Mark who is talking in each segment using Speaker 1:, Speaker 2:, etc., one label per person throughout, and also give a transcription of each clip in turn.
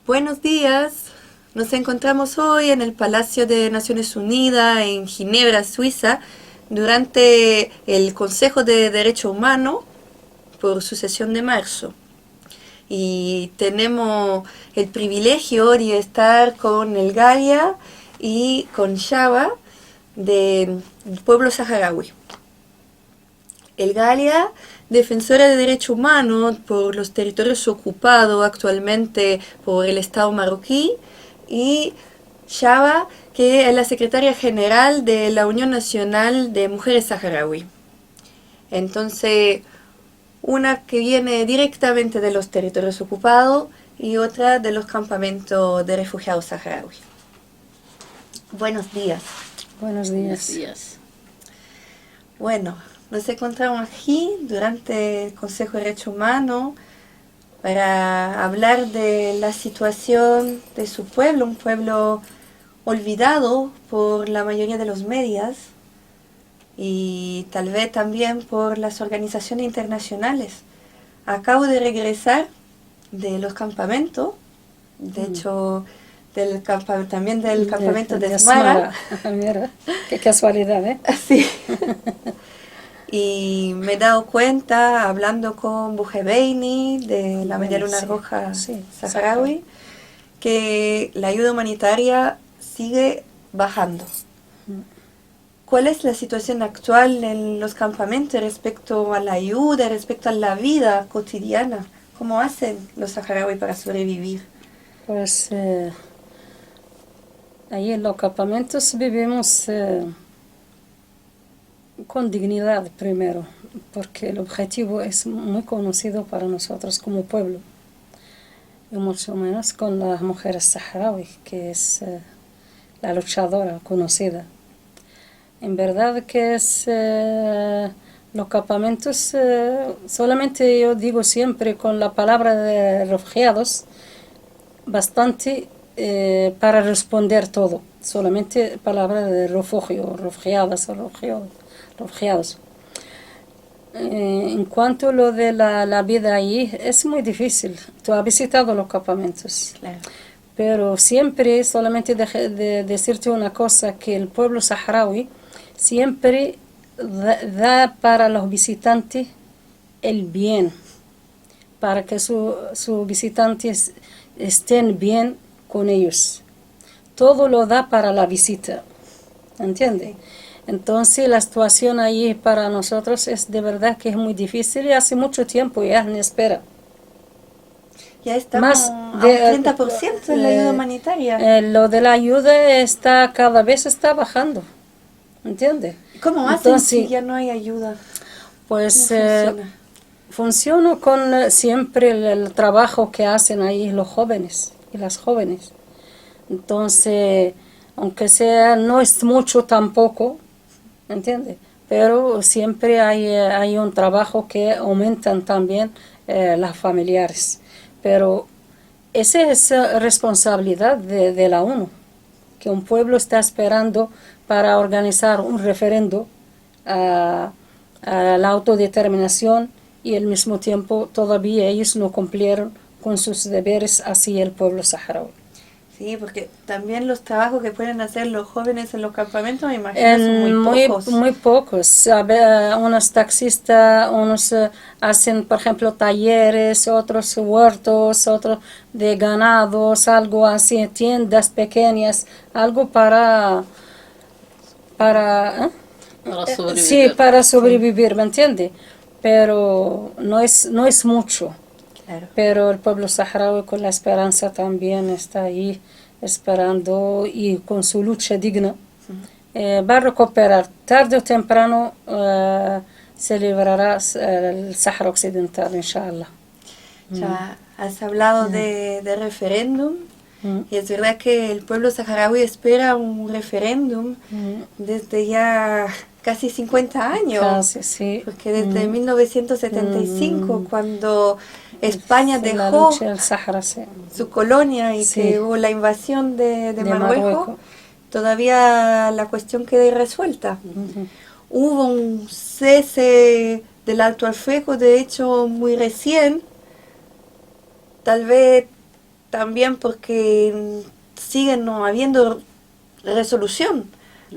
Speaker 1: Buenos días. Nos encontramos hoy en el Palacio de Naciones Unidas en Ginebra, Suiza, durante el Consejo de Derecho Humano por su sesión de marzo. Y tenemos el privilegio de estar con el Galia y con Shaba del pueblo saharaui. El Galia, defensora de derechos humanos por los territorios ocupados actualmente por el Estado marroquí, y Shaba, que es la secretaria general de la Unión Nacional de Mujeres Saharaui. Entonces, una que viene directamente de los territorios ocupados y otra de los campamentos de refugiados saharauis. Buenos días.
Speaker 2: Buenos
Speaker 3: Buenos
Speaker 2: días.
Speaker 3: días.
Speaker 1: Bueno, nos encontramos aquí durante el Consejo de Derechos Humanos para hablar de la situación de su pueblo, un pueblo olvidado por la mayoría de los medios y tal vez también por las organizaciones internacionales. Acabo de regresar de los campamentos, de hecho también del campamento de Smara.
Speaker 2: Mira, qué casualidad, ¿eh?
Speaker 1: Sí. Y me he dado cuenta, hablando con Bujebeini de la Media Luna
Speaker 2: Sí,
Speaker 1: Roja
Speaker 2: sí,
Speaker 1: Saharaui, que la ayuda humanitaria sigue bajando. ¿Cuál es la situación actual en los campamentos respecto a la ayuda, respecto a la vida cotidiana? ¿Cómo hacen los saharauis para sobrevivir?
Speaker 2: Pues ahí en los campamentos vivimos con dignidad primero, porque el objetivo es muy conocido para nosotros como pueblo, y mucho menos con las mujeres saharauis, que es la luchadora conocida. En verdad que es los campamentos, solamente yo digo siempre con la palabra de refugiados, bastante para responder todo. Solamente palabra de refugio, refugiadas o refugiados. En cuanto a lo de la vida ahí, es muy difícil. Tú has visitado los campamentos.
Speaker 1: Claro.
Speaker 2: Pero siempre, solamente de decirte una cosa, que el pueblo saharaui siempre da para los visitantes el bien, para que sus visitantes estén bien con ellos. Todo lo da para la visita, ¿entiendes? Entonces la situación ahí para nosotros es de verdad que es muy difícil y hace mucho tiempo ya en espera.
Speaker 1: Ya estamos
Speaker 2: Más
Speaker 1: a
Speaker 2: de,
Speaker 1: un 30% en la ayuda humanitaria.
Speaker 2: Lo de la ayuda cada vez está bajando, ¿entiendes?
Speaker 1: ¿Cómo hacen
Speaker 2: Entonces,
Speaker 1: si ya no hay ayuda?
Speaker 2: pues
Speaker 1: ¿Cómo funciona?
Speaker 2: funciona con siempre el trabajo que hacen ahí los jóvenes y las jóvenes. Entonces, aunque sea, no es mucho tampoco, ¿entiendes? Pero siempre hay un trabajo que aumentan también las familiares. Pero esa es responsabilidad de la ONU, que un pueblo está esperando para organizar un referendo a la autodeterminación y al mismo tiempo todavía ellos no cumplieron con sus deberes hacia el pueblo saharaui.
Speaker 1: Sí, porque también los trabajos que pueden hacer los jóvenes en los campamentos, me imagino, son muy pocos.
Speaker 2: Muy pocos. Unos taxistas, unos hacen, por ejemplo, talleres, otros huertos, otros de ganados, algo así, tiendas pequeñas, algo para
Speaker 3: Para
Speaker 2: sí,
Speaker 3: sobrevivir.
Speaker 2: para sobrevivir, ¿me entiende? Pero no es mucho.
Speaker 1: Claro.
Speaker 2: Pero el pueblo saharaui con la esperanza también está ahí esperando y con su lucha digna va a recuperar. Tarde o temprano se librará el Sahara Occidental, inshallah.
Speaker 1: Ya has hablado de referéndum, y es verdad que el pueblo saharaui espera un referéndum desde ya casi 50 años.
Speaker 2: Casi, sí.
Speaker 1: Porque desde 1975, cuando España
Speaker 2: Sí, la
Speaker 1: dejó
Speaker 2: lucha del Sahara, sí.
Speaker 1: su colonia y
Speaker 2: Sí.
Speaker 1: que hubo la invasión de
Speaker 2: De
Speaker 1: Marruecos,
Speaker 2: Marruecos.
Speaker 1: todavía la cuestión queda irresuelta. Hubo un cese del alto al fuego, de hecho, muy recién. Tal vez también porque sigue no habiendo resolución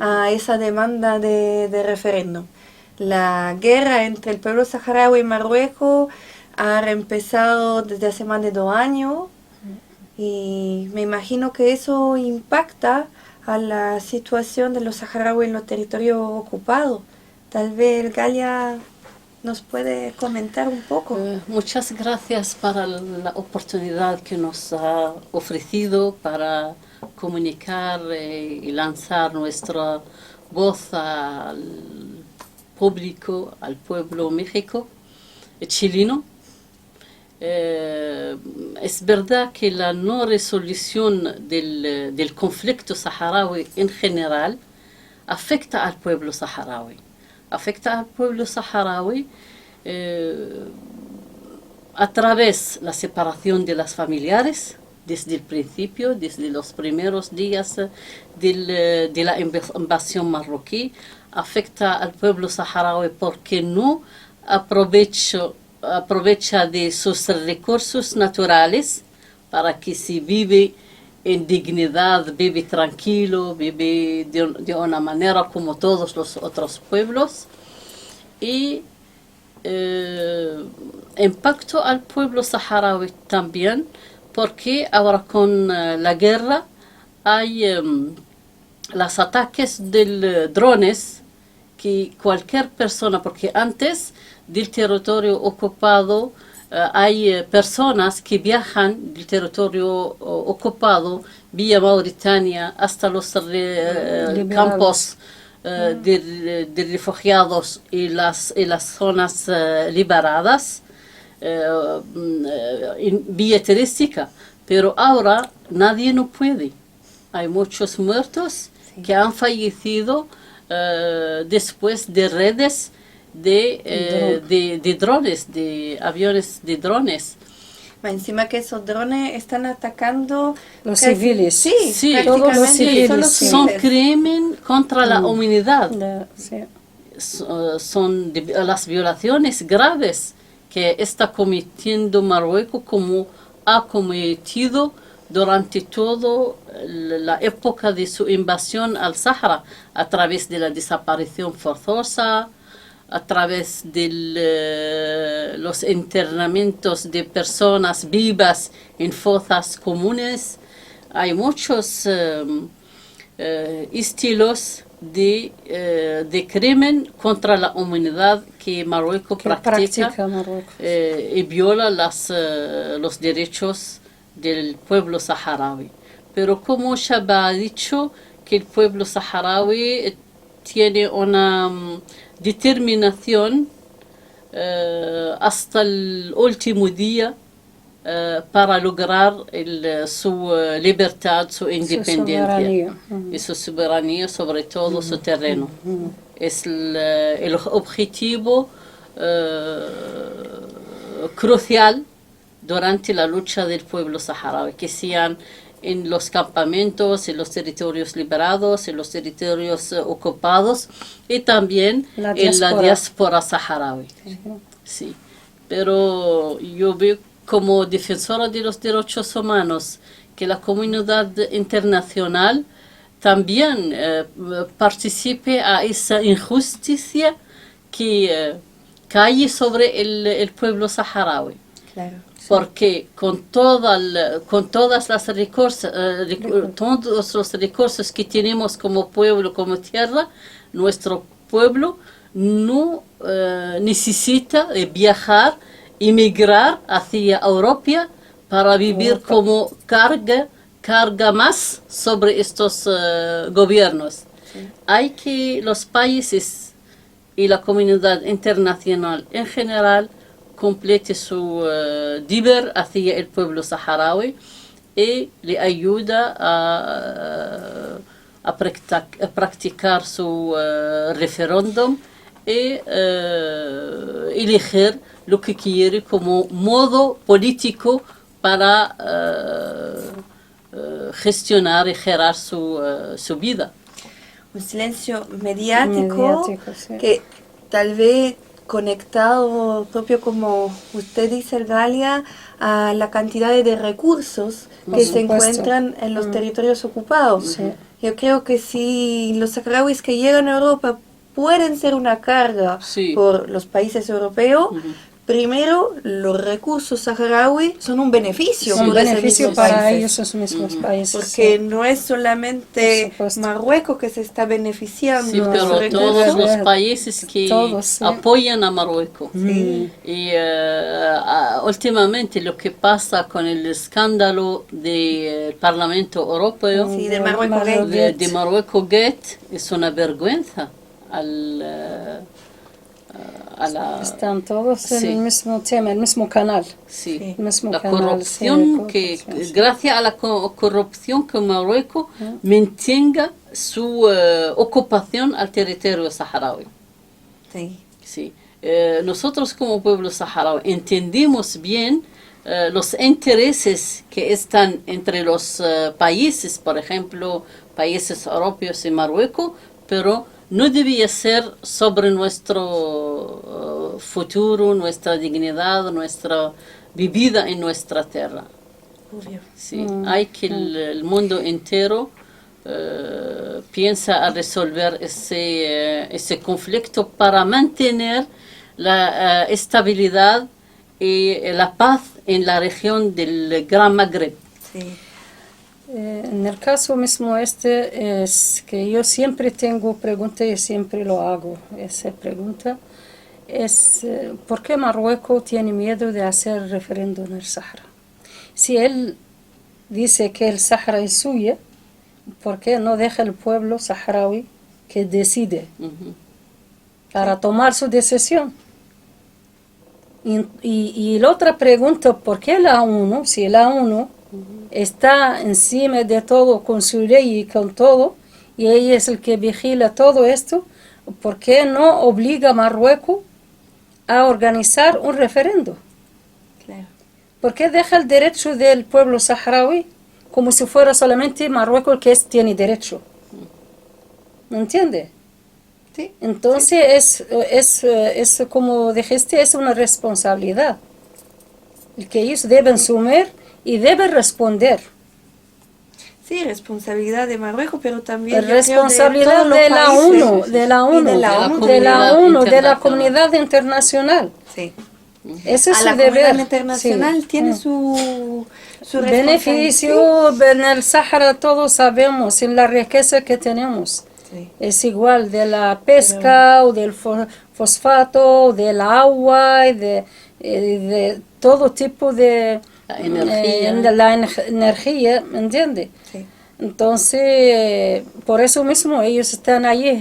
Speaker 1: a esa demanda de referéndum. La guerra entre el pueblo saharaui y Marruecos ha empezado desde hace más de 2 años y me imagino que eso impacta a la situación de los saharauis en los territorios ocupados. Tal vez Galia nos puede comentar un poco.
Speaker 3: Muchas gracias para la oportunidad que nos ha ofrecido para comunicar y lanzar nuestra voz al público, al pueblo México, chileno. Es verdad que la no resolución del conflicto saharaui en general afecta al pueblo saharaui. Afecta al pueblo saharaui a través de la separación de las familiares desde el principio, desde los primeros días de la invasión marroquí. Afecta al pueblo saharaui porque no aprovecha de sus recursos naturales para que se vive en dignidad, vive tranquilo, vive de una manera como todos los otros pueblos. Y impacto al pueblo saharaui también, porque ahora con la guerra hay los ataques de drones que cualquier persona, porque antes del territorio ocupado hay personas que viajan del territorio ocupado vía Mauritania hasta los campos de refugiados y las zonas liberadas vía turística, pero ahora nadie no puede. Hay muchos muertos que han fallecido después de redes de drones, de aviones de drones.
Speaker 1: Encima que esos drones están atacando
Speaker 2: los civiles.
Speaker 1: Sí,
Speaker 3: Sí,
Speaker 2: todos los civiles.
Speaker 1: son los
Speaker 3: Son
Speaker 1: civiles.
Speaker 3: crimen contra la humanidad.
Speaker 2: Sí.
Speaker 3: Son las violaciones graves que está cometiendo Marruecos, como ha cometido durante toda la época de su invasión al Sahara, a través de la desaparición forzosa, a través de los internamientos de personas vivas en fosas comunes. Hay muchos estilos de crimen contra la humanidad que Marruecos practica
Speaker 2: Marruecos.
Speaker 3: y viola los derechos del pueblo saharaui. Pero como Shaba ha dicho, que el pueblo saharaui tiene una determinación hasta el último día para lograr su libertad, su independencia y su soberanía sobre todo su terreno. Es el objetivo crucial durante la lucha del pueblo saharaui, que sean en los campamentos, en los territorios liberados, en los territorios ocupados y también en la diáspora saharaui. Sí. Pero yo veo como defensora de los derechos humanos que la comunidad internacional también participe a esa injusticia que cae sobre el pueblo saharaui.
Speaker 1: Claro.
Speaker 3: Porque con todos los recursos que tenemos como pueblo, como tierra, nuestro pueblo no necesita viajar, emigrar hacia Europa para vivir como carga más sobre estos gobiernos. Sí. Hay que los países y la comunidad internacional en general complete su deber hacia el pueblo saharaui y le ayuda a practicar su referéndum y elegir lo que quiere como modo político para gestionar y gerar su vida.
Speaker 1: Un silencio mediático sí. Que tal vez conectado, propio como usted dice, Galia, a la cantidad de recursos
Speaker 2: Por
Speaker 1: que se
Speaker 2: supuesto.
Speaker 1: encuentran en los territorios ocupados.
Speaker 2: Sí.
Speaker 1: Yo creo que si los saharauis que llegan a Europa pueden ser una carga
Speaker 3: Sí.
Speaker 1: por los países europeos,
Speaker 3: Ujú.
Speaker 1: primero los recursos saharauis son un beneficio
Speaker 2: Un
Speaker 1: por ese
Speaker 2: beneficio
Speaker 1: mismo
Speaker 2: para
Speaker 1: países.
Speaker 2: ellos, esos mismos países.
Speaker 1: Porque
Speaker 2: sí.
Speaker 1: no es solamente
Speaker 2: Por supuesto.
Speaker 1: Marruecos que se está beneficiando
Speaker 3: Sí,
Speaker 1: de
Speaker 3: pero
Speaker 1: esos recursos.
Speaker 3: todos los
Speaker 2: recursos.
Speaker 3: países que
Speaker 2: Todos, sí.
Speaker 3: apoyan a Marruecos.
Speaker 1: Sí.
Speaker 3: Y últimamente lo que pasa con el escándalo del Parlamento Europeo
Speaker 1: Sí, de Marruecos Gate.
Speaker 3: de Marruecos Gate es una vergüenza a la
Speaker 2: Están todos
Speaker 3: Sí.
Speaker 2: en el mismo tema, el mismo canal.
Speaker 3: sí,
Speaker 2: El mismo
Speaker 3: la
Speaker 2: canal,
Speaker 3: corrupción
Speaker 2: sí,
Speaker 3: que
Speaker 2: corrupción, sí.
Speaker 3: gracias a la corrupción que Marruecos mantenga su ocupación al territorio saharaui.
Speaker 1: Sí.
Speaker 3: Sí. Nosotros como pueblo saharaui entendemos bien los intereses que están entre los países, por ejemplo, países europeos y Marruecos, pero no debía ser sobre nuestro futuro, nuestra dignidad, nuestra vivida en nuestra tierra.
Speaker 1: Obvio.
Speaker 3: Sí, hay que el mundo entero piensa a resolver ese conflicto para mantener la estabilidad y la paz en la región del Gran Magreb.
Speaker 1: Sí.
Speaker 2: En el caso mismo este es que yo siempre tengo pregunta y siempre lo hago. Esa pregunta es ¿por qué Marruecos tiene miedo de hacer referéndum en el Sahara? Si él dice que el Sahara es suya, ¿por qué no deja el pueblo saharaui que decide
Speaker 3: Ujú.
Speaker 2: para tomar su decisión? Y la otra pregunta, ¿por qué la ONU, si la ONU está encima de todo con su ley y con todo, y ella es el que vigila todo esto, ¿por qué no obliga a Marruecos a organizar un referendo?
Speaker 1: Claro.
Speaker 2: ¿Por qué deja el derecho del pueblo saharaui como si fuera solamente Marruecos el que tiene derecho? ¿Me entiende?
Speaker 1: Sí.
Speaker 2: Entonces es como dijiste, es una responsabilidad el que ellos deben asumir y deben responder.
Speaker 1: Sí, responsabilidad de Marruecos, pero también
Speaker 2: La
Speaker 1: yo creo
Speaker 2: responsabilidad
Speaker 1: todos los
Speaker 2: de la
Speaker 1: países.
Speaker 2: ONU, de la
Speaker 1: Y
Speaker 2: ONU,
Speaker 1: de la
Speaker 3: la
Speaker 1: ONU,
Speaker 2: de la
Speaker 3: comunidad
Speaker 2: ONU, de la
Speaker 3: internacional.
Speaker 2: comunidad internacional.
Speaker 1: Sí.
Speaker 2: Ese es
Speaker 1: A
Speaker 2: su
Speaker 1: la
Speaker 2: deber.
Speaker 1: comunidad internacional
Speaker 2: Sí.
Speaker 1: tiene su
Speaker 2: Beneficio en el Sahara, todos sabemos, en la riqueza que tenemos.
Speaker 1: Sí.
Speaker 2: Es igual de la pesca o del fosfato, del agua y de todo tipo de
Speaker 3: La energía.
Speaker 2: energía, ¿me entiende?
Speaker 1: Sí.
Speaker 2: Entonces, por eso mismo ellos están ahí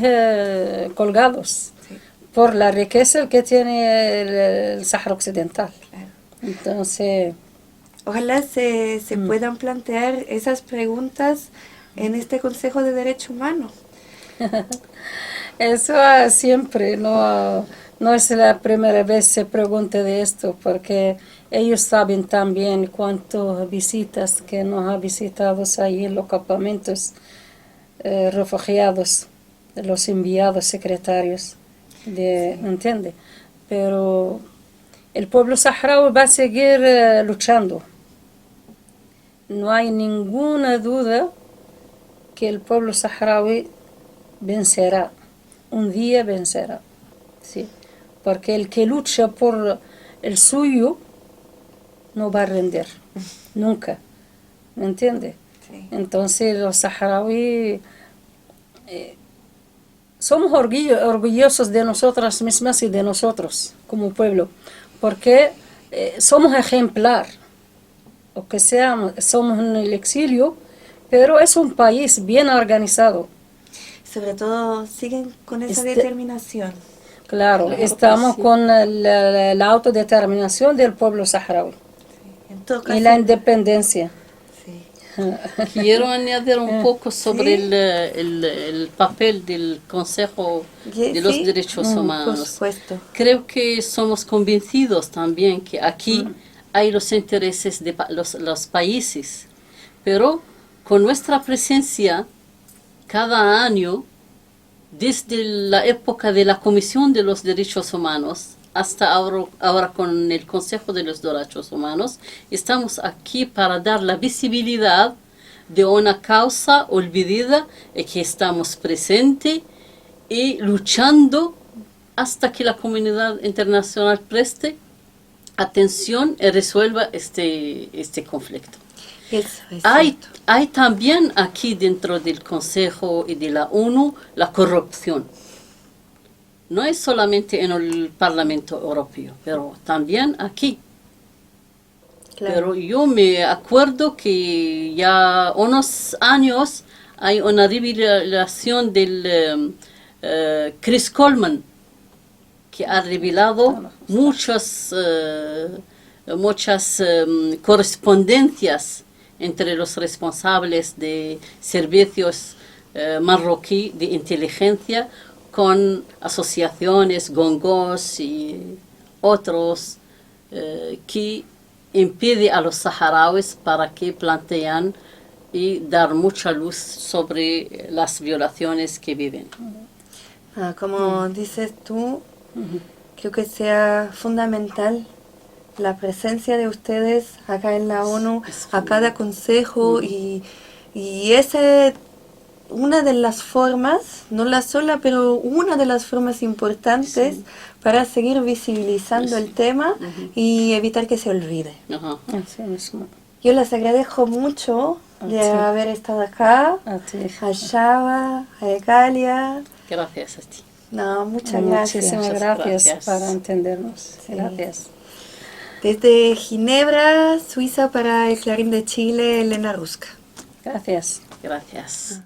Speaker 2: colgados,
Speaker 1: Sí.
Speaker 2: por la riqueza que tiene el Sahara Occidental.
Speaker 1: Claro.
Speaker 2: Entonces,
Speaker 1: Ojalá se puedan plantear esas preguntas en este Consejo de Derechos Humanos.
Speaker 2: eso siempre, no es la primera vez que se pregunta de esto, porque ellos saben también cuántas visitas que nos ha visitado ahí en los campamentos refugiados, de los enviados secretarios, ¿me entiende? Pero el pueblo saharaui va a seguir luchando. No hay ninguna duda que el pueblo saharaui vencerá, un día vencerá, sí, porque el que lucha por el suyo no va a rendir, nunca, ¿me entiende?
Speaker 1: Sí.
Speaker 2: Entonces los saharauis somos orgullosos de nosotras mismas y de nosotros como pueblo, porque somos ejemplar, o que sea, somos en el exilio, pero es un país bien organizado.
Speaker 1: Sobre todo siguen con esa
Speaker 2: Este-
Speaker 1: determinación.
Speaker 2: Claro,
Speaker 3: Claro que
Speaker 2: estamos
Speaker 3: sí.
Speaker 2: con la autodeterminación del pueblo saharaui
Speaker 1: En todo
Speaker 2: y
Speaker 1: caso,
Speaker 2: la independencia.
Speaker 1: sí.
Speaker 3: Quiero añadir un poco sobre
Speaker 1: Sí.
Speaker 3: el papel del Consejo de los
Speaker 1: Sí.
Speaker 3: Derechos
Speaker 1: Por
Speaker 3: Humanos.
Speaker 1: supuesto.
Speaker 3: Creo que somos convencidos también que aquí hay los intereses de los países, pero con nuestra presencia cada año desde la época de la Comisión de los Derechos Humanos hasta ahora con el Consejo de los Derechos Humanos, estamos aquí para dar la visibilidad de una causa olvidada y que estamos presentes y luchando hasta que la comunidad internacional preste atención y resuelva este conflicto.
Speaker 1: Eso es
Speaker 3: Hay
Speaker 1: cierto.
Speaker 3: Hay también aquí dentro del Consejo y de la ONU la corrupción. No es solamente en el Parlamento Europeo, pero también aquí.
Speaker 1: Claro.
Speaker 3: Pero yo me acuerdo que ya unos años hay una revelación del Chris Coleman, que ha revelado muchas correspondencias entre los responsables de servicios marroquí de inteligencia con asociaciones, gongos y otros que impide a los saharauis para que plantean y dar mucha luz sobre las violaciones que viven.
Speaker 1: Como dices tú, creo que sea fundamental la presencia de ustedes acá en la ONU, a cada consejo, y esa es una de las formas, no la sola, pero una de las formas importantes para seguir visibilizando el tema y evitar que se olvide.
Speaker 3: Ajá.
Speaker 2: Así mismo.
Speaker 1: Yo les agradezco mucho de
Speaker 2: Sí.
Speaker 1: haber estado acá,
Speaker 2: A ti.
Speaker 1: a Shaba, a Ecalia.
Speaker 3: Gracias a ti.
Speaker 1: No, muchas gracias.
Speaker 2: Muchísimas
Speaker 3: Muchas
Speaker 2: gracias
Speaker 3: gracias.
Speaker 2: para entendernos.
Speaker 1: Sí.
Speaker 2: Gracias.
Speaker 1: Desde Ginebra, Suiza, para el Clarín de Chile, Elena Rusca.
Speaker 2: Gracias.
Speaker 3: Gracias.